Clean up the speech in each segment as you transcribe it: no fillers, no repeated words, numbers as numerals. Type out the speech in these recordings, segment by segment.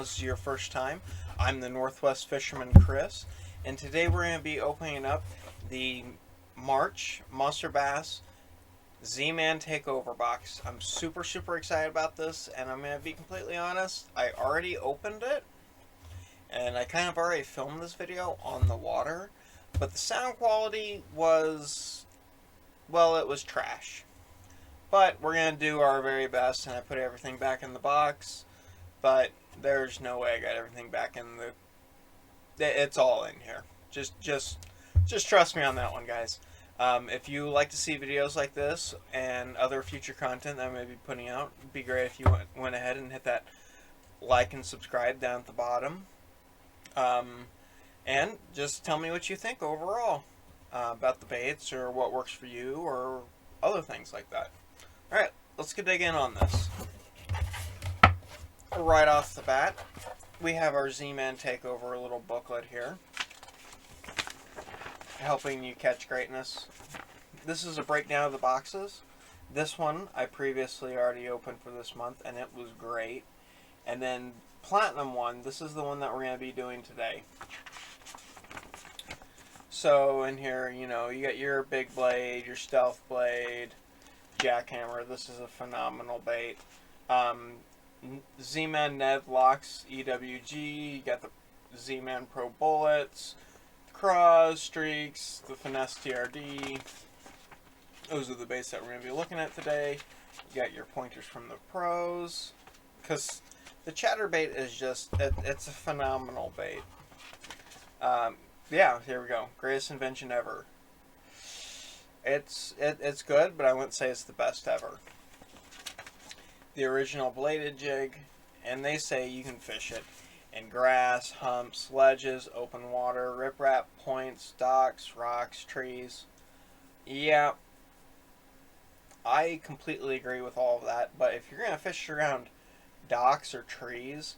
this is your first time, I'm the Northwest Fisherman Chris, and today we're going to be opening up the March Monster Bass Z-Man Takeover box. I'm super excited about this, and I'm going to be completely honest, I already opened it, and I kind of already filmed this video on the water, but the sound quality was, well, it was trash. But we're going to do our very best, and I put everything back in the box, but there's no way I got everything back in the... It's all in here. Just trust me on that one, guys. If you like to see videos like this and other future content that I'm going to be putting out, it'd be great if you went ahead and hit that like and subscribe down at the bottom. And just tell me what you think overall about the baits, or what works for you, or other things like that. Alright, let's get dig in on this. Right off the bat, we have our Z-Man Takeover little booklet here, helping you catch greatness. This is a breakdown of the boxes. This one I previously already opened for this month, and it was great. And then Platinum one, this is the one that we're going to be doing today. So in here, you know, you got your big blade, your stealth blade, jackhammer. This is a phenomenal bait. Z-Man Ned Locks EWG. You got the Z-Man Pro Bullets, Craws, Streaks, the Finesse TRD. Those are the baits that we're going to be looking at today. You got your pointers from the pros, because the chatterbait is just, it's a phenomenal bait. Yeah, here we go. Greatest invention ever. It's good, but I wouldn't say it's the best ever. The original bladed jig, and they say you can fish it in grass, humps, ledges, open water, riprap, points, docks, rocks, trees. Yeah, I completely agree with all of that, but if you're going to fish around docks or trees,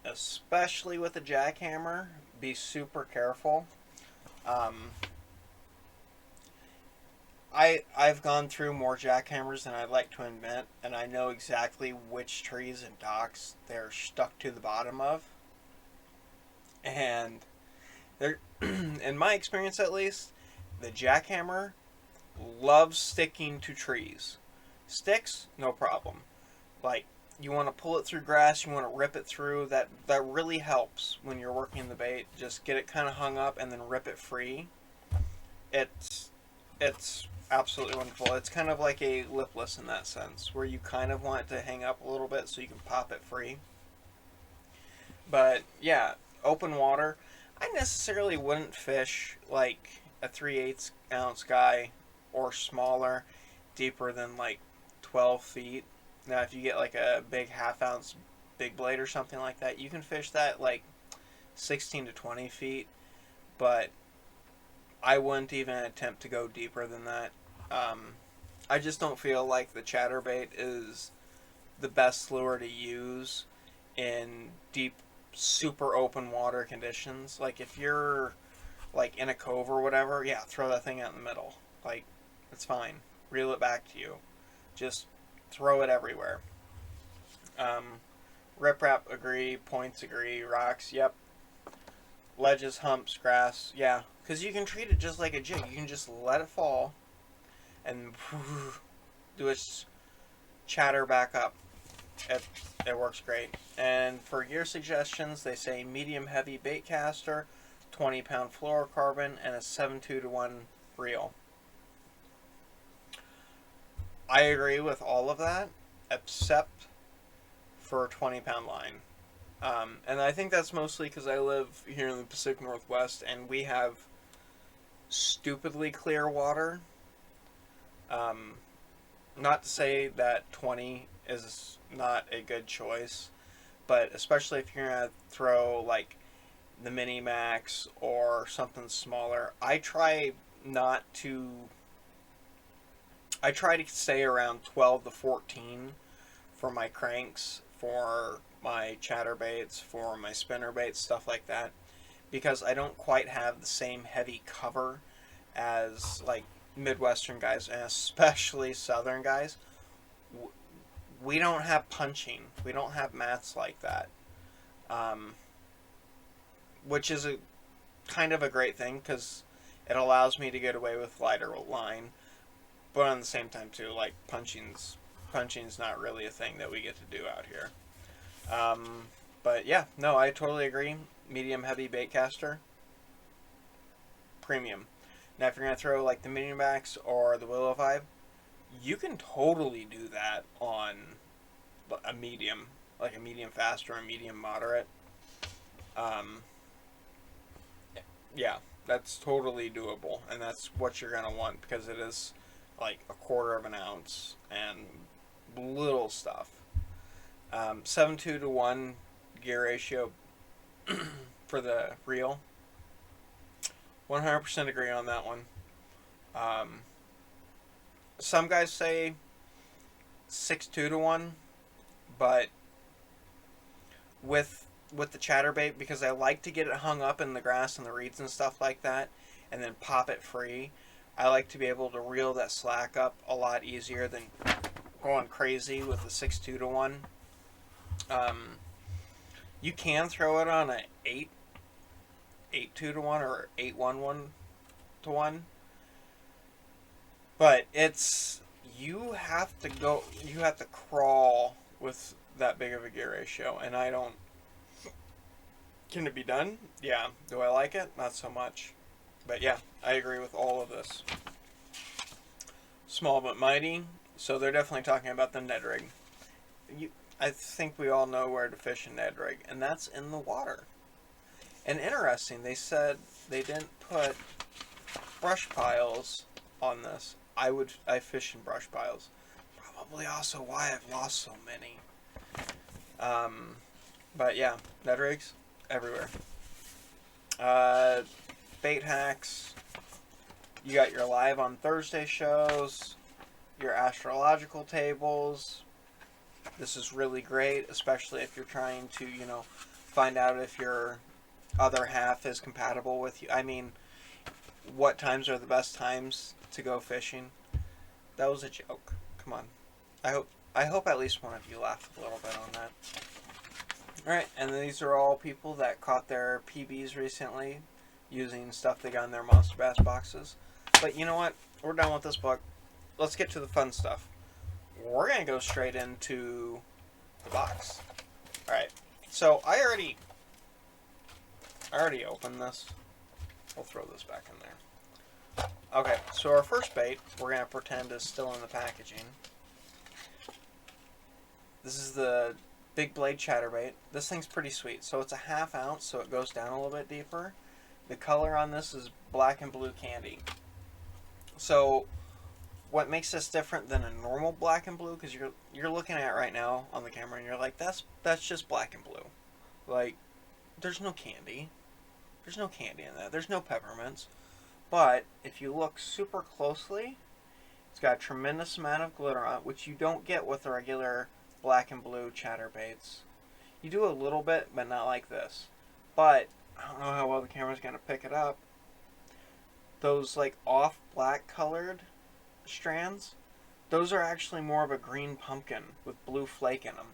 especially with a jackhammer, be super careful. I've gone through more jackhammers than I'd like to admit, and I know exactly which trees and docks they're stuck to the bottom of. And they're, in my experience at least, the jackhammer loves sticking to trees. Sticks, no problem. Like, you want to pull it through grass, you want to rip it through, that really helps when you're working the bait. Just get it kind of hung up and then rip it free. It's absolutely wonderful. It's kind of like a lipless in that sense, where you kind of want it to hang up a little bit so you can pop it free. But yeah, open water, I necessarily wouldn't fish like a 3/8 ounce guy or smaller, deeper than like 12 feet. Now if you get like a big 1/2 ounce big blade or something like that, you can fish that like 16 to 20 feet, but I wouldn't even attempt to go deeper than that. I just don't feel like the chatterbait is the best lure to use in deep, super open water conditions. Like if you're like in a cove or whatever, yeah, throw that thing out in the middle. Like, it's fine. Reel it back to you. Just throw it everywhere. Riprap, agree. Points, agree. Rocks, yep. Ledges, humps, grass, yeah. Because you can treat it just like a jig. You can just let it fall and do its chatter back up. It works great. And for gear suggestions, they say medium heavy bait caster, 20-pound fluorocarbon, and a 7.2-to-1 reel. I agree with all of that, except for a 20-pound line. And I think that's mostly because I live here in the Pacific Northwest, and we have stupidly clear water. Not to say that 20 is not a good choice, but especially if you're going to throw like the Mini Max or something smaller, I try to stay around 12 to 14 for my cranks, for my chatterbaits, for my spinnerbaits, stuff like that, because I don't quite have the same heavy cover as like Midwestern guys, and especially Southern guys. We don't have punching. We don't have mats like that. um, which is a kind of a great thing because it allows me to get away with lighter line, but on the same time too, like punching's not really a thing that we get to do out here. But yeah, no, I totally agree. Medium heavy baitcaster, premium. Now, if you're gonna throw like the medium backs or the Willow 5, you can totally do that on a medium, like a medium fast or a medium moderate. Um, yeah, that's totally doable, and that's what you're gonna want because it is like a quarter of an ounce and little stuff. 7.2 to 1 gear ratio for the reel. 100% agree on that one. Some guys say 6.2 to 1, but with the chatterbait, because I like to get it hung up in the grass and the reeds and stuff like that, and then pop it free, I like to be able to reel that slack up a lot easier than going crazy with the 6.2 to 1. You can throw it on a 8.2 to 1 or 8.11 to 1, but you have to crawl with that big of a gear ratio, and I don't. Can it be done? Yeah. Do I like it? Not so much. But yeah, I agree with all of this. Small but mighty. So they're definitely talking about the Ned rig. I think we all know where to fish a Ned rig, and that's in the water. And interesting, they said they didn't put brush piles on this. I fish in brush piles. Probably also why I've lost so many. But yeah, Ned rigs everywhere. Bait hacks. You got your live on Thursday shows, your astrological tables. This is really great, especially if you're trying to, find out if your other half is compatible with you. I mean, what times are the best times to go fishing? That was a joke. Come on. I hope at least one of you laughed a little bit on that. Alright, and these are all people that caught their PBs recently using stuff they got in their Monster Bass boxes. But you know what? We're done with this book. Let's get to the fun stuff. We're going to go straight into the box. Alright, so I already opened this. We'll throw this back in there. Okay, so our first bait, we're going to pretend is still in the packaging. This is the Big Blade Chatterbait. This thing's pretty sweet. So it's a 1/2 ounce, so it goes down a little bit deeper. The color on this is black and blue candy. So what makes this different than a normal black and blue, because you're looking at it right now on the camera and you're like, that's just black and blue. Like, there's no candy. There's no candy in that. There's no peppermints. But if you look super closely, it's got a tremendous amount of glitter on it, which you don't get with the regular black and blue chatterbaits. You do a little bit, but not like this. But I don't know how well the camera's going to pick it up. Those like off black colored strands, those are actually more of a green pumpkin with blue flake in them.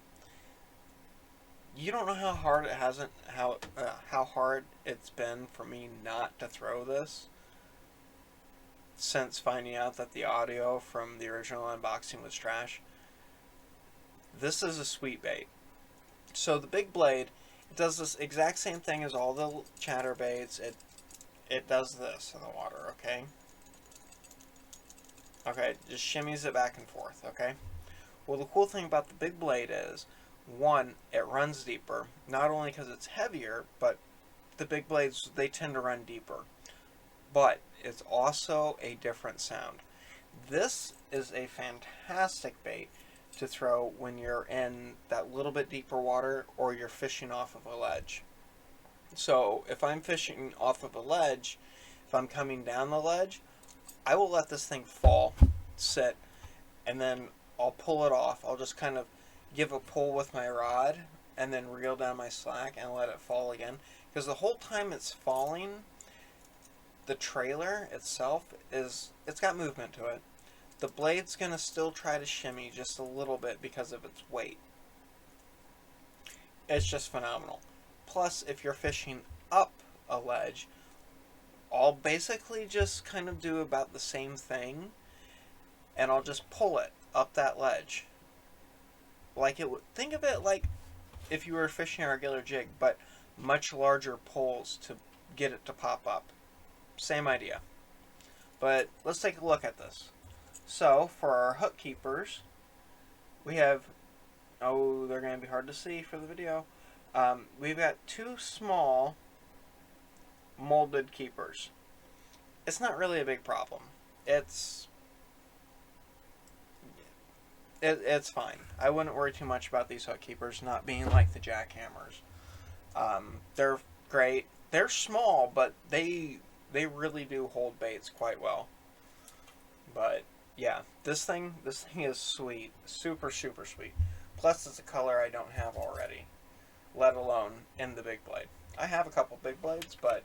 You don't know how hard how hard it's been for me not to throw this since finding out that the audio from the original unboxing was trash. This is a sweet bait. So the Big Blade, it does this exact same thing as all the chatterbaits. It does this in the water, okay? Okay, just shimmies it back and forth, okay? Well, the cool thing about the Big Blade is, one, it runs deeper. Not only because it's heavier, but the big blades, they tend to run deeper. But it's also a different sound. This is a fantastic bait to throw when you're in that little bit deeper water or you're fishing off of a ledge. So if I'm fishing off of a ledge, if I'm coming down the ledge, I will let this thing fall, sit, and then I'll pull it off. I'll just kind of give a pull with my rod and then reel down my slack and let it fall again. Because the whole time it's falling, the trailer itself it's got movement to it. The blade's going to still try to shimmy just a little bit because of its weight. It's just phenomenal. Plus, if you're fishing up a ledge, I'll basically just kind of do about the same thing, and I'll just pull it up that ledge. Like it would, think of it like if you were fishing a regular jig, but much larger pulls to get it to pop up. Same idea. But let's take a look at this. So, for our hook keepers, we have, oh, they're going to be hard to see for the video. We've got two small molded keepers. It's not really a big problem. It's fine. I wouldn't worry too much about these hook keepers not being like the jackhammers. They're great. They're small, but they really do hold baits quite well. But yeah, this thing is sweet, super sweet. Plus, it's a color I don't have already, let alone in the big blade. I have a couple big blades, but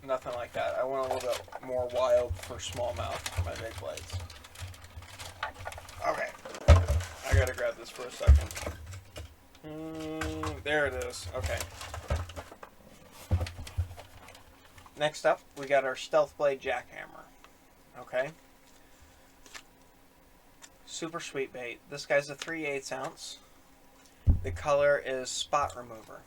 nothing like that. I went a little bit more wild for smallmouth for my big blades. Okay, I gotta grab this for a second. There it is. Okay. Next up, we got our Stealth Blade jackhammer. Okay. Super sweet bait. This guy's a 3/8 ounce. The color is Spot Remover.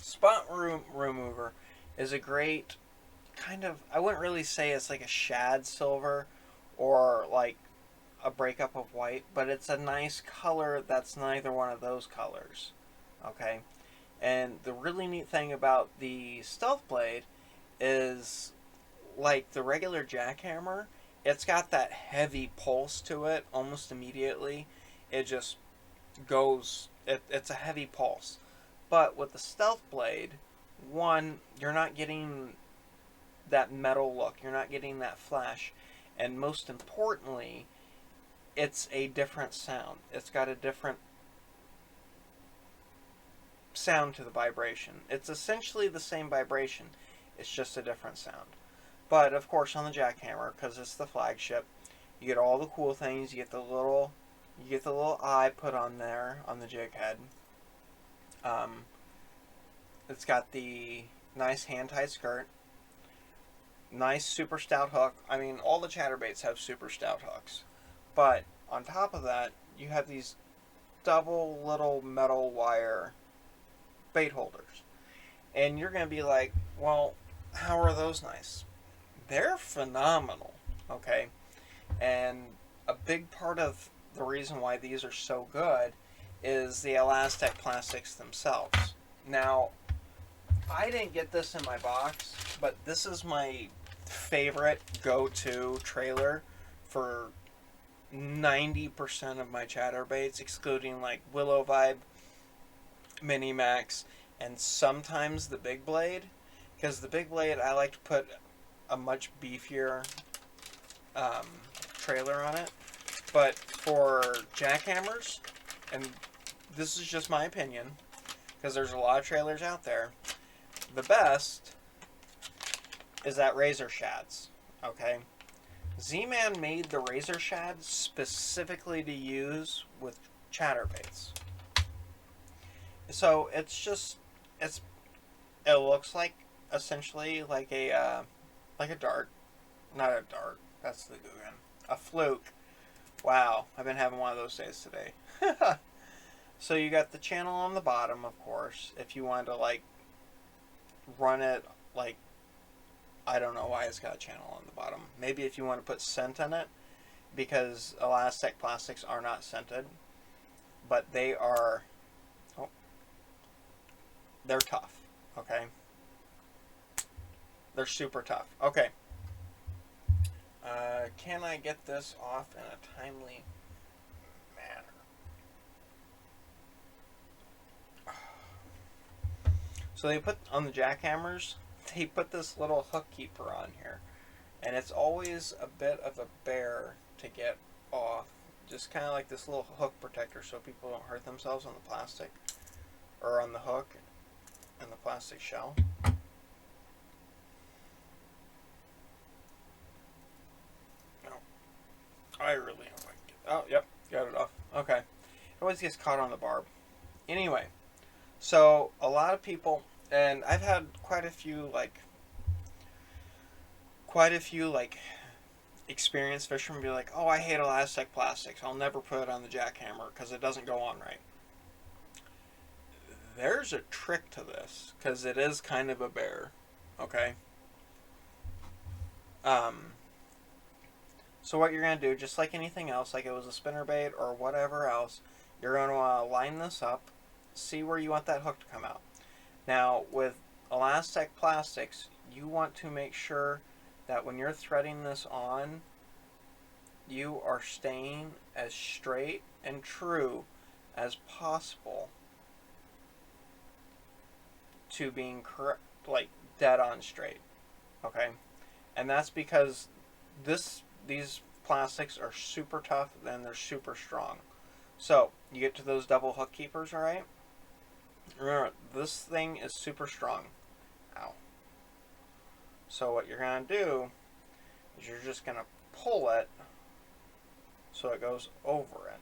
Spot Remover is a great kind of, I wouldn't really say it's like a shad silver or like a breakup of white, but it's a nice color that's neither one of those colors. Okay. And the really neat thing about the Stealth Blade is, like the regular jackhammer, it's got that heavy pulse to it almost immediately. It just goes, it's a heavy pulse. But with the Stealth Blade, one, you're not getting that metal look, you're not getting that flash, and most importantly, it's a different sound. It's got a different sound to the vibration. It's essentially the same vibration, it's just a different sound. But of course on the jackhammer, because it's the flagship, you get all the cool things. You get the little eye put on there on the jig head. It's got the nice hand tight skirt, nice super stout hook. I mean, all the chatterbaits have super stout hooks, but on top of that, you have these double little metal wire bait holders. And you're going to be like, well, how are those nice? They're phenomenal, okay? And a big part of the reason why these are so good is the ElaZtech plastics themselves. Now, I didn't get this in my box, but this is my favorite go-to trailer for 90% of my chatterbaits, excluding like Willow Vibe, Mini Max, and sometimes the Big Blade, because the Big Blade I like to put a much beefier trailer on it. But for jackhammers, and this is just my opinion, because there's a lot of trailers out there, the best is that Razor Shads. Okay, Zman made the Razor Shad specifically to use with chatterbaits. So it's just, it looks like essentially like a dart, not a dart. That's the Guggen. A fluke. Wow, I've been having one of those days today. So you got the channel on the bottom, of course. If you wanted to like run it like, I don't know why it's got a channel on the bottom. Maybe if you want to put scent in it, because ElaZtech plastics are not scented, but they are, oh, they're tough, okay? They're super tough. Okay. Can I get this off in a timely manner? So they put, on the jackhammers, they put this little hook keeper on here. And it's always a bit of a bear to get off. Just kind of like this little hook protector so people don't hurt themselves on the plastic, or on the hook and the plastic shell. I really don't like it. Oh, yep, got it off. Okay. It always gets caught on the barb. Anyway, So a lot of people, and I've had quite a few like experienced fishermen be like, "Oh, I hate ElaZtech plastics. I'll never put it on the jackhammer because it doesn't go on right." There's a trick to this because it is kind of a bear. Okay. Um, so what you're gonna do, just like anything else, like it was a spinnerbait or whatever else, you're gonna line this up, see where you want that hook to come out. Now with ElaZtech plastics, you want to make sure that when you're threading this on, you are staying as straight and true as possible to being correct, like dead on straight. Okay, and that's because these plastics are super tough and they're super strong. So you get to those double hook keepers, all right? Remember, this thing is super strong. Ow. So what you're gonna do is you're just gonna pull it so it goes over it.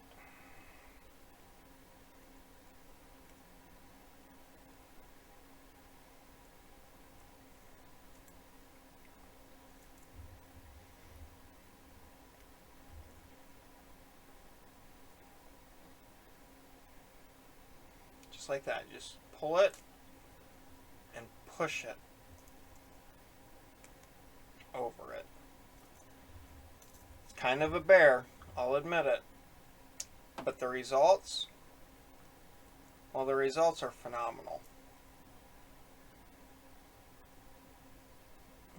Just like that. Just pull it and push it over it. It's kind of a bear, I'll admit it. But the results, well, the results are phenomenal.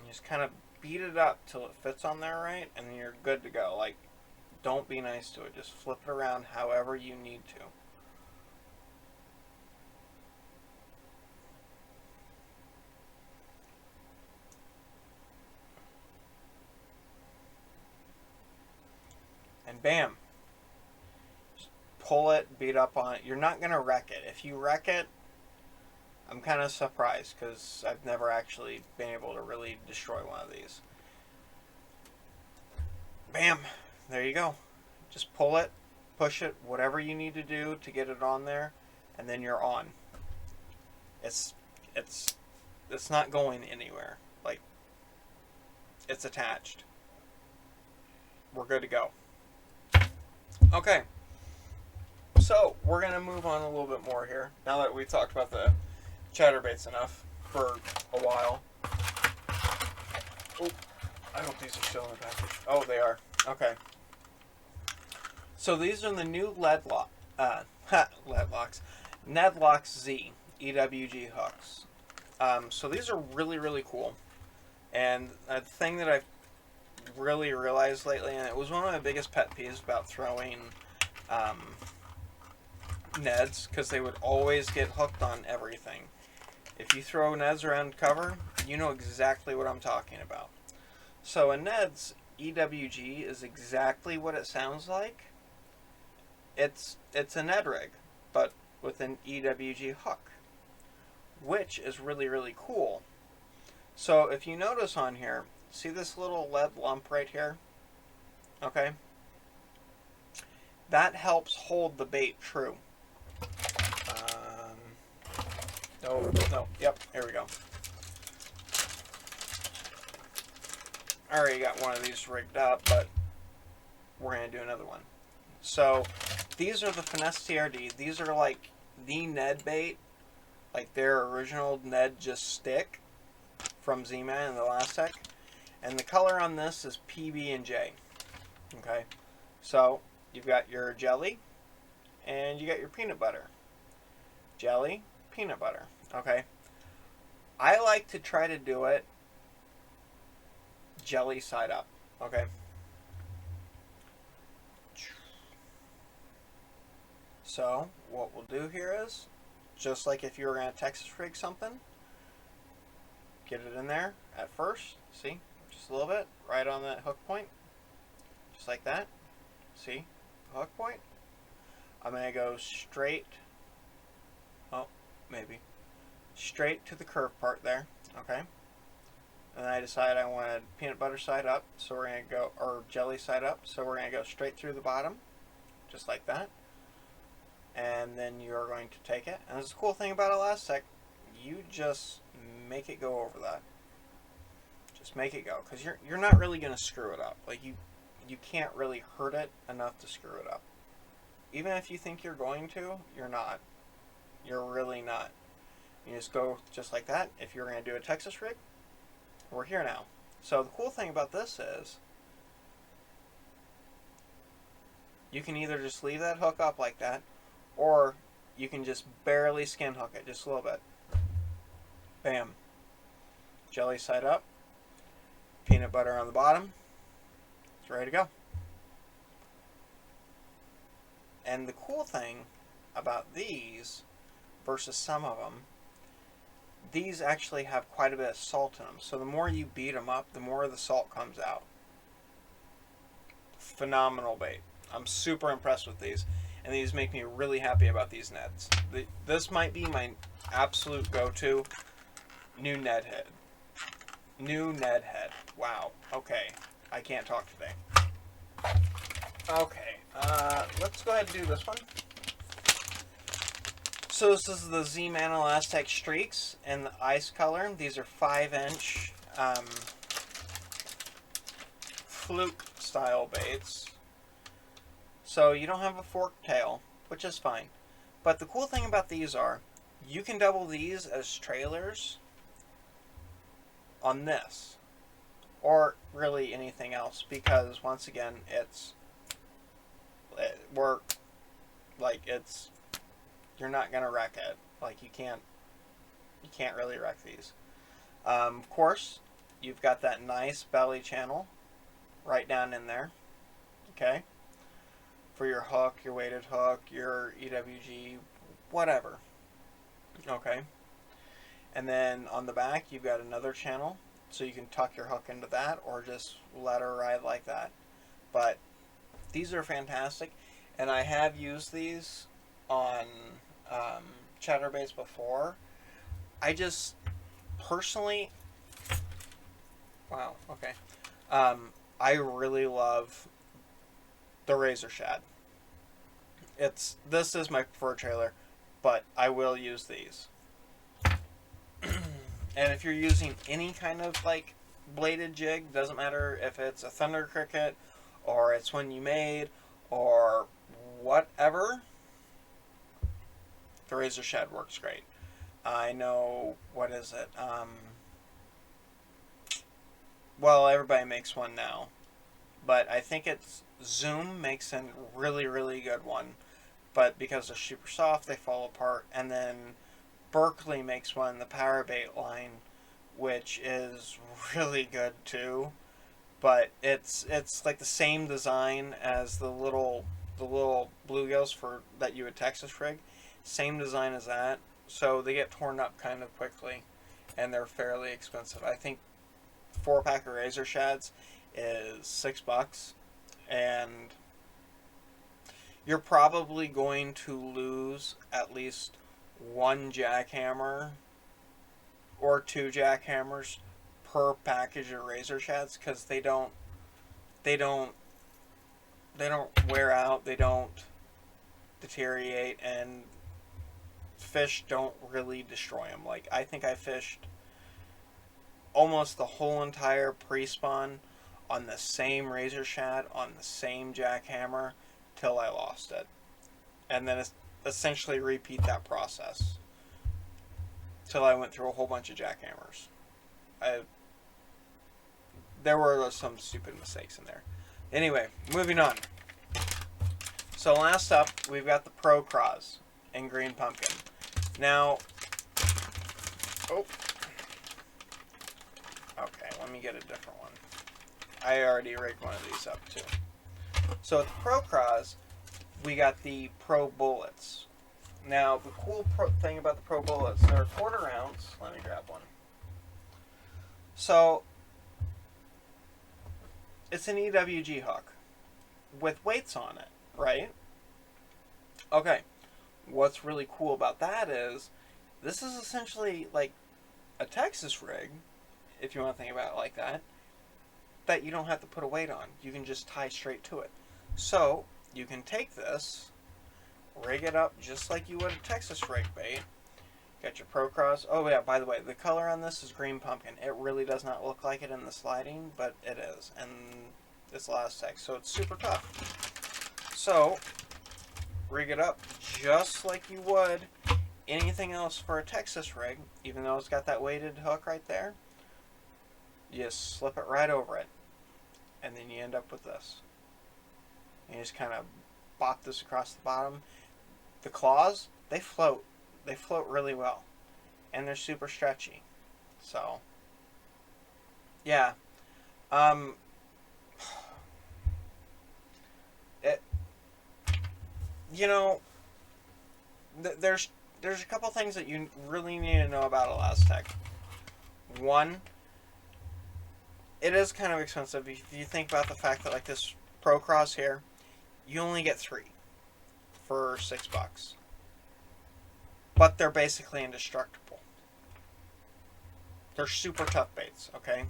You just kind of beat it up till it fits on there right, and then you're good to go. Like, don't be nice to it. Just flip it around however you need to. And bam. Just pull it, beat up on it. You're not going to wreck it. If you wreck it, I'm kind of surprised because I've never actually been able to really destroy one of these. Bam. There you go. Just pull it, push it, whatever you need to do to get it on there, and then you're on. It's it's it's not going anywhere. Like, it's attached. We're good to go. Okay. So we're gonna move on a little bit more here. Now that we've talked about the chatterbaits enough for a while. Oh, I hope these are still in the package. Oh, they are. Okay. So these are the new lead locks, Nedlocks Z EWG hooks. So these are really, really cool. And a thing that I've really realized lately, and it was one of my biggest pet peeves about throwing Neds, because they would always get hooked on everything. If you throw Neds around cover, you know exactly what I'm talking about. So a Ned's EWG is exactly what it sounds like. It's a Ned rig, but with an EWG hook, which is really, really cool. So if you notice on here, see this little lead lump right here? Okay. That helps hold the bait true. No, yep, here we go. I already got one of these rigged up, but we're going to do another one. So these are the Finesse TRD. These are like the Ned bait, like their original Ned just stick from Zman and the ElaZtech. And the color on this is PB and J. Okay, so you've got your jelly and you got your peanut butter. Jelly, peanut butter. Okay, I like to try to do it jelly side up. Okay. So what we'll do here is, just like if you were going to Texas rig something, get it in there at first. See, just a little bit right on that hook point, just like that. See, hook point. I'm going to go straight. Oh, maybe straight to the curve part there. Okay. And then I decide I wanted peanut butter side up, so we're going to go, or jelly side up, so we're going to go straight through the bottom, just like that. and then you're going to take it. And the cool thing about ElaZtech, you just make it go over that. Just make it go, because you're not really going to screw it up. Like you can't really hurt it enough to screw it up. Even if you think you're going to, you're not. You're really not. You just go just like that. If you're going to do a Texas rig, we're here now. So the cool thing about this is you can either just leave that hook up like that, or you can just barely skin hook it, just a little bit. Bam. Jelly side up. Peanut butter on the bottom. It's ready to go. And the cool thing about these versus some of them, these actually have quite a bit of salt in them. So the more you beat them up, the more the salt comes out. Phenomenal bait. I'm super impressed with these. And these make me really happy about these nets. This might be my absolute go-to new Ned head. New Ned head. Wow. Okay. I can't talk today. Okay. Let's go ahead and do this one. So this is the Zman ElaZtech Streaks in the ice color. These are 5-inch fluke style baits. So you don't have a forked tail, which is fine. But the cool thing about these are, you can double these as trailers on this, or really anything else, because once again, you're not gonna wreck it. Like you can't really wreck these. Of course, you've got that nice belly channel right down in there. Okay. For your hook, your weighted hook, your EWG, whatever. Okay. And then on the back, you've got another channel, so you can tuck your hook into that, or just let her ride like that. But these are fantastic, and I have used these on chatterbaits before. I just personally, wow, okay. I really love the Razor Shad. This is my preferred trailer, but I will use these. And if you're using any kind of like bladed jig, doesn't matter if it's a Thunder Cricket or it's one you made or whatever, the Razor Shad works great. I know, what is it? Well, everybody makes one now, but I think it's Zoom makes a really, really good one, but because they're super soft, they fall apart. And then Berkeley makes one, the Power Bait line, which is really good too. But it's like the same design as the little bluegills that you would Texas rig. Same design as that, so they get torn up kind of quickly, and they're fairly expensive. I think 4-pack of Razor Shads is $6, and you're probably going to lose at least one jackhammer or 2 jackhammers per package of Razor Shads, because they don't wear out, they don't deteriorate, and fish don't really destroy them. Like, I think I fished almost the whole entire pre-spawn on the same Razor Shad on the same jackhammer till I lost it, and then essentially repeat that process till I went through a whole bunch of jackhammers. There were some stupid mistakes in there. Anyway, moving on. So last up, we've got the Pro Craws in Green Pumpkin. Now, okay, let me get a different one. I already rigged one of these up too. So with the Pro Craws, we got the Pro Bullets. Now, the cool thing about the Pro Bullets, they're 1/4 ounce. Let me grab one. So, it's an EWG hook with weights on it, right? Okay. What's really cool about that is this is essentially like a Texas rig, if you want to think about it like that you don't have to put a weight on. You can just tie straight to it. So, you can take this rig it up just like you would a Texas rig bait. Got your Pro Cross. Oh yeah, by the way, the color on this is green pumpkin. It really does not look like it in the sliding, but it is. And it's ElaZtech, so it's super tough. So, rig it up just like you would anything else for a Texas rig, even though it's got that weighted hook right there. You just slip it right over it, and then you end up with this. And you just kind of bop this across the bottom. The claws, they float. They float really well, and they're super stretchy. So, yeah. It, you know, there's a couple things that you really need to know about ElaZtech. One, it is kind of expensive. If you think about the fact that like this Pro Cross here, you only get 3 for $6. But they're basically indestructible. They're super tough baits, okay?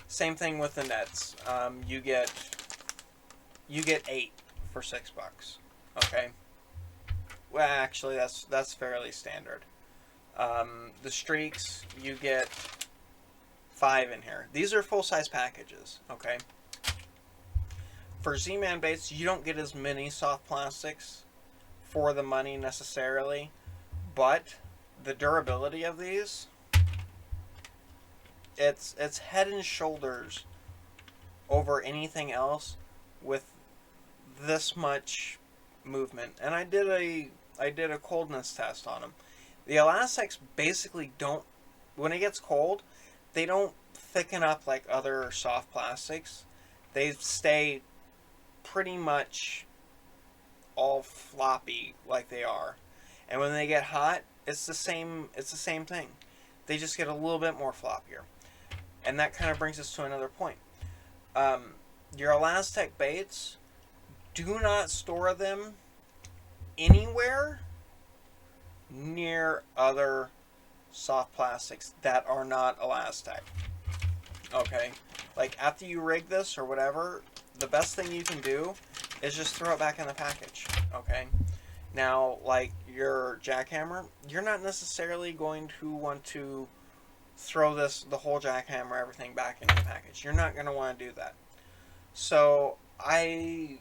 Same thing with the nets. You get 8 for $6, okay? Well, actually, that's fairly standard. The streaks, you get 5 in here. These are full-size packages, okay? For Zman baits, you don't get as many soft plastics for the money necessarily, but the durability of these, it's head and shoulders over anything else with this much movement. And I did a coldness test on them. The ElaZtechs basically don't, when it gets cold, they don't thicken up like other soft plastics. They stay pretty much all floppy like they are. And when they get hot, it's the same thing. They just get a little bit more floppier. And that kind of brings us to another point. Your ElaZtech baits, do not store them anywhere near other soft plastics that are not ElaZtech. Okay? Like after you rig this or whatever, the best thing you can do is just throw it back in the package, okay? Now, like your jackhammer, you're not necessarily going to want to throw the whole jackhammer, everything back into the package. You're not going to want to do that. So, I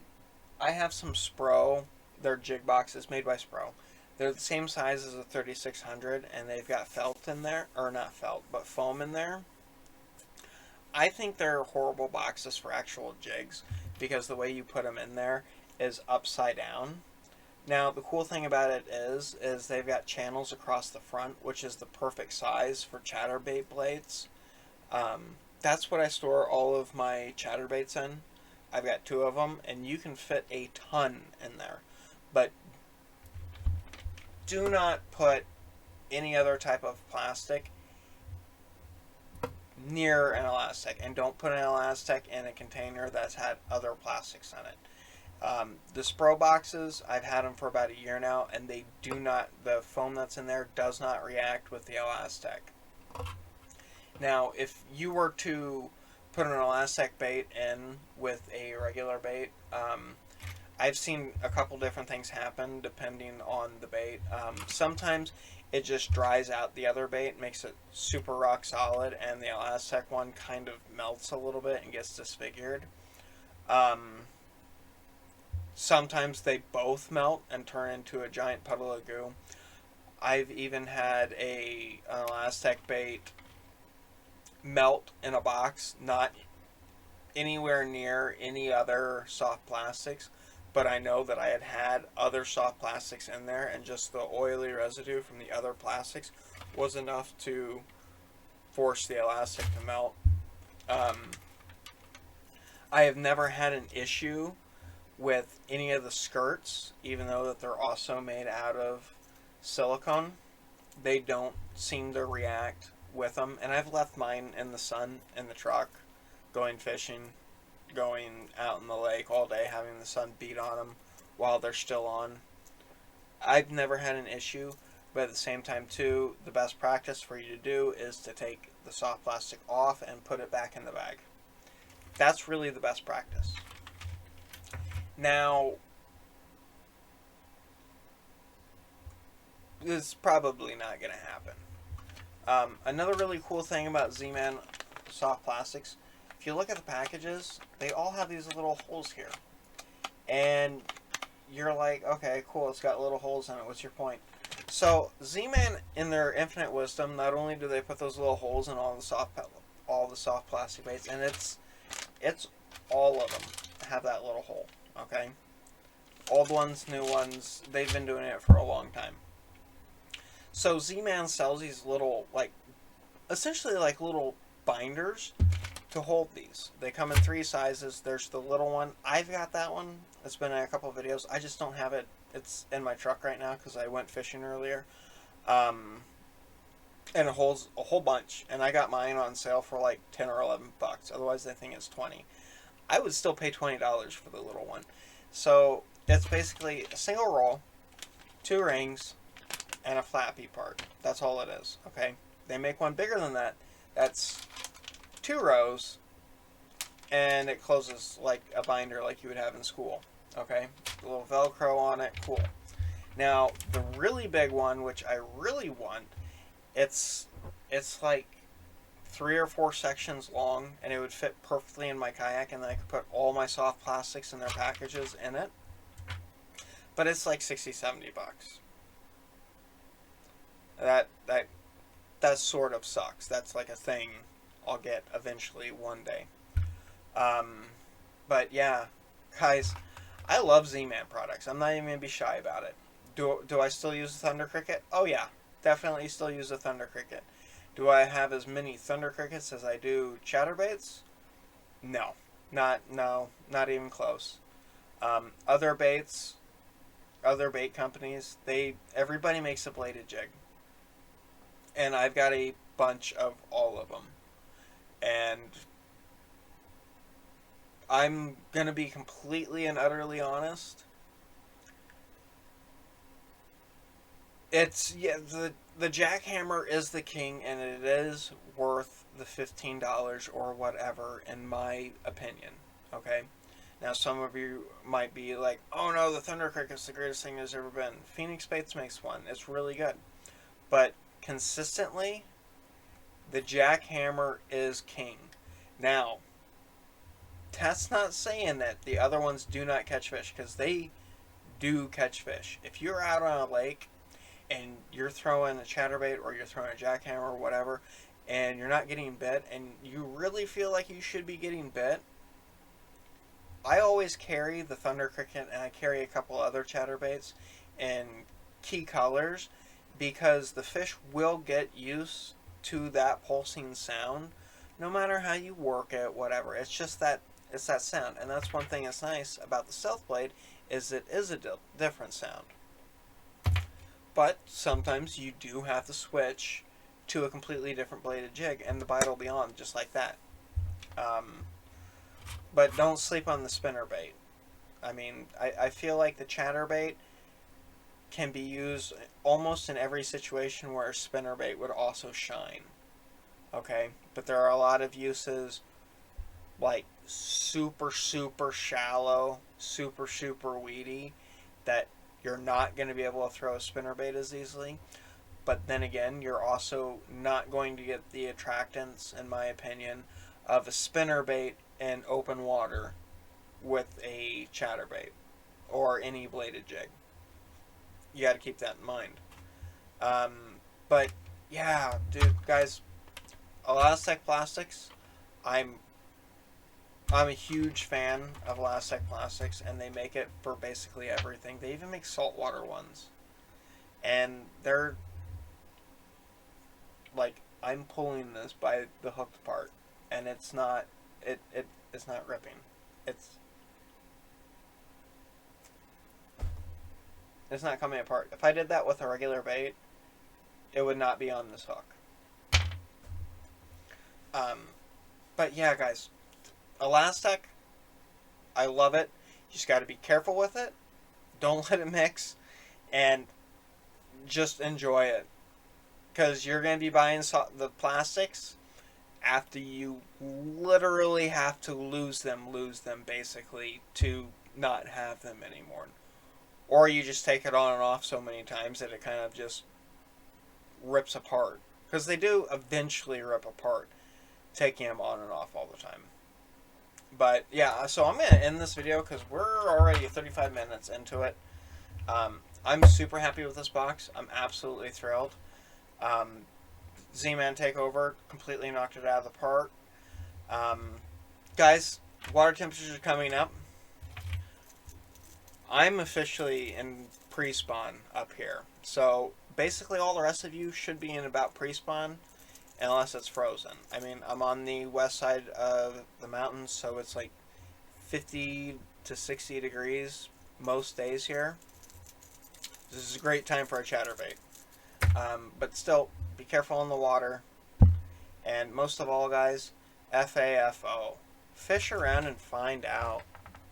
have some Spro. They're jig boxes made by Spro. They're the same size as a 3600, and they've got felt in there, or not felt, but foam in there. I think they're horrible boxes for actual jigs, because the way you put them in there is upside down. Now, the cool thing about it is they've got channels across the front, which is the perfect size for chatterbait blades. That's what I store all of my chatterbaits in. I've got 2 of them, and you can fit a ton in there. But do not put any other type of plastic near an ElaZtech, and don't put an ElaZtech in a container that's had other plastics in it. The Spro boxes, I've had them for about a year now, and they do not, the foam that's in there does not react with the ElaZtech. Now, if you were to put an ElaZtech bait in with a regular bait, I've seen a couple different things happen depending on the bait. Sometimes it just dries out the other bait, makes it super rock solid, and the ElaZtech one kind of melts a little bit and gets disfigured. Sometimes they both melt and turn into a giant puddle of goo. I've even had an ElaZtech bait melt in a box, not anywhere near any other soft plastics, but I know that I had other soft plastics in there, and just the oily residue from the other plastics was enough to force the ElaZtech to melt. I have never had an issue with any of the skirts, even though that they're also made out of silicone. They don't seem to react with them, and I've left mine in the sun in the truck, going fishing, going out in the lake all day, having the sun beat on them while they're still on. I've never had an issue, but at the same time too, the best practice for you to do is to take the soft plastic off and put it back in the bag. That's really the best practice. Now, is probably not going to happen. Another really cool thing about Z-Man soft plastics, if you look at the packages, they all have these little holes here. And you're like, okay, cool, it's got little holes in it, what's your point? So Z-Man, in their infinite wisdom, not only do they put those little holes in all the soft plastic baits, and it's all of them have that little hole, okay? Old ones, new ones, they've been doing it for a long time. So Z-Man sells these little, like, essentially like little binders to hold these. They come in 3 sizes. There's the little one. I've got that one. It's been in a couple of videos. I just don't have it. It's in my truck right now because I went fishing earlier. And it holds a whole bunch. And I got mine on sale for like 10 or 11 bucks. Otherwise, I think it's 20. I would still pay $20 for the little one. So it's basically a single roll, 2 rings, and a flappy part. That's all it is. Okay. They make one bigger than that. That's 2 rows, and it closes like a binder like you would have in school. Okay, a little Velcro on it, cool. Now the really big one, which I really want, it's like 3 or 4 sections long, and it would fit perfectly in my kayak, and then I could put all my soft plastics and their packages in it. But it's like 60-70 bucks. That sort of sucks. That's like a thing I'll get eventually one day. But yeah, guys, I love Z-Man products. I'm not even going to be shy about it. Do I still use the Thunder Cricket? Oh yeah, definitely still use the Thunder Cricket. Do I have as many Thunder Crickets as I do chatterbaits? No. Not even close. Other bait companies, everybody makes a bladed jig. And I've got a bunch of all of them. And I'm going to be completely and utterly honest. The jackhammer is the king, and it is worth the $15 or whatever, in my opinion. Okay? Now, some of you might be like, oh no, the Thunder Cricket's the greatest thing there's ever been. Phoenix Baits makes one. It's really good. But consistently, the jackhammer is king. Now, that's not saying that the other ones do not catch fish, because they do catch fish. If you're out on a lake and you're throwing a chatterbait or you're throwing a jackhammer or whatever, and you're not getting bit, and you really feel like you should be getting bit, I always carry the Thunder Cricket, and I carry a couple other chatterbaits in key colors, because the fish will get used to that pulsing sound no matter how you work it, whatever. It's just that it's that sound. And that's one thing that's nice about the Stealth Blade, is it is a different sound. But sometimes you do have to switch to a completely different bladed jig, and the bite will be on just like that. But don't sleep on the spinnerbait. I mean, I feel like the chatterbait can be used almost in every situation where a spinnerbait would also shine. Okay? But there are a lot of uses, like super shallow, super weedy, that you're not going to be able to throw a spinnerbait as easily. But then again, you're also not going to get the attractants, in my opinion, of a spinnerbait in open water with a chatterbait or any bladed jig. You got to keep that in mind. But yeah, dude, guys, ElaZtech plastics, I'm a huge fan of ElaZtech plastics, and they make it for basically everything. They even make saltwater ones, and they're like, I'm pulling this by the hooked part, and it's not it's not ripping. It's not coming apart. If I did that with a regular bait, it would not be on this hook. But yeah, guys, ElaZtech, I love it. You just got to be careful with it. Don't let it mix, and just enjoy it. Because you're going to be buying the plastics after you literally have to lose them basically, to not have them anymore. Or you just take it on and off so many times that it kind of just rips apart. Because they do eventually rip apart, taking them on and off all the time. But yeah, so I'm going to end this video because we're already 35 minutes into it. I'm super happy with this box. I'm absolutely thrilled. Zman Takeover completely knocked it out of the park. Guys, water temperatures are coming up. I'm officially in pre-spawn up here. So basically all the rest of you should be in about pre-spawn unless it's frozen. I mean, I'm on the west side of the mountains, so it's like 50 to 60 degrees most days here. This is a great time for a chatterbait. But still, be careful in the water. And most of all, guys, FAFO. Fish around and find out.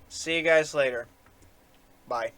See you guys later. Bye.